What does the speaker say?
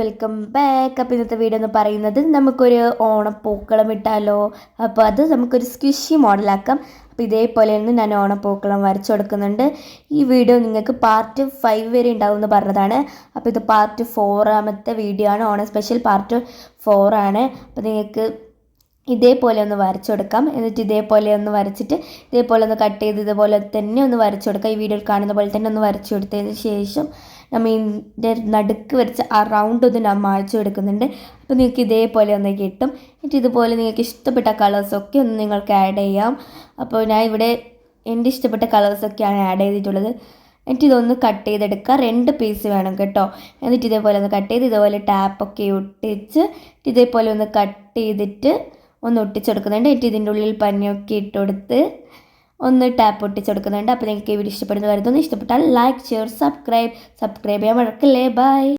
Welcome back. അപ്പോൾ ഇന്നത്തെ video എന്ന് പറയുന്നത് നമുക്കൊരു ഓണപ്പൂക്കളം ഇട്ടാലോ. അപ്പോൾ അത് നമുക്കൊരു സ്ക്വിഷി മോഡലാക്കാം. അപ്പോൾ ഇതേപോലെയൊന്നും ഞാൻ ഓണപ്പൂക്കളം വരച്ചു കൊടുക്കുന്നുണ്ട്. ഈ വീഡിയോ നിങ്ങൾക്ക് പാർട്ട് 5 വരെ ഉണ്ടാവും എന്ന് പറഞ്ഞതാണ്. അപ്പോൾ ഇത് പാർട്ട് 4 വീഡിയോ ആണ്. ഓണം സ്പെഷ്യൽ പാർട്ട് 4 ആണ്. അപ്പോൾ നിങ്ങൾക്ക് ഇതേപോലെ ഒന്ന് വരച്ചു കൊടുക്കാം. എന്നിട്ട് ഇതേപോലെ ഒന്ന് വരച്ചിട്ട് ഇതേപോലെ ഒന്ന് കട്ട് ചെയ്ത് ഇതുപോലെ തന്നെ ഒന്ന് വരച്ചു കൊടുക്കാം. ഈ വീഡിയോയിൽ കാണുന്ന പോലെ തന്നെ ഒന്ന് വരച്ചു കൊടുത്തതിന് ശേഷം നമ്മൾ ഇതിൻ്റെ നടുക്ക് വരച്ച് ആ റൗണ്ട് ഒന്ന് ഞാൻ മായ്ച്ചു കൊടുക്കുന്നുണ്ട്. അപ്പോൾ നിങ്ങൾക്ക് ഇതേപോലെ ഒന്ന് കിട്ടും. എന്നിട്ട് ഇതുപോലെ നിങ്ങൾക്ക് ഇഷ്ടപ്പെട്ട കളേഴ്സൊക്കെ ഒന്ന് നിങ്ങൾക്ക് ആഡ് ചെയ്യാം. അപ്പോൾ ഞാൻ ഇവിടെ എൻ്റെ ഇഷ്ടപ്പെട്ട കളേഴ്സൊക്കെയാണ് ആഡ് ചെയ്തിട്ടുള്ളത്. എന്നിട്ട് ഇതൊന്ന് കട്ട് ചെയ്തെടുക്കുക. 2 പീസ് വേണം കേട്ടോ. എന്നിട്ട് ഇതേപോലെ ഒന്ന് കട്ട് ചെയ്ത് ഇതുപോലെ ടാപ്പൊക്കെ ഒട്ടിച്ച് ഇതേപോലെ ഒന്ന് കട്ട് ചെയ്തിട്ട് ഒന്ന് ഒട്ടിച്ചെടുക്കുന്നുണ്ട്. എന്നിട്ട് ഇതിൻ്റെ ഉള്ളിൽ പഞ്ഞൊക്കെ ഇട്ട് കൊടുത്ത് ഒന്ന് ടാപ്പ് ഒട്ടിച്ചെടുക്കുന്നുണ്ട്. അപ്പോൾ നിങ്ങൾക്ക് ഈ വീഡിയോ ഇഷ്ടപ്പെടുന്ന വരുന്നു. ഇഷ്ടപ്പെട്ടാൽ ലൈക്ക്, ഷെയർ, സബ്സ്ക്രൈബ് ചെയ്യാൻ മറക്കല്ലേ. ബൈ.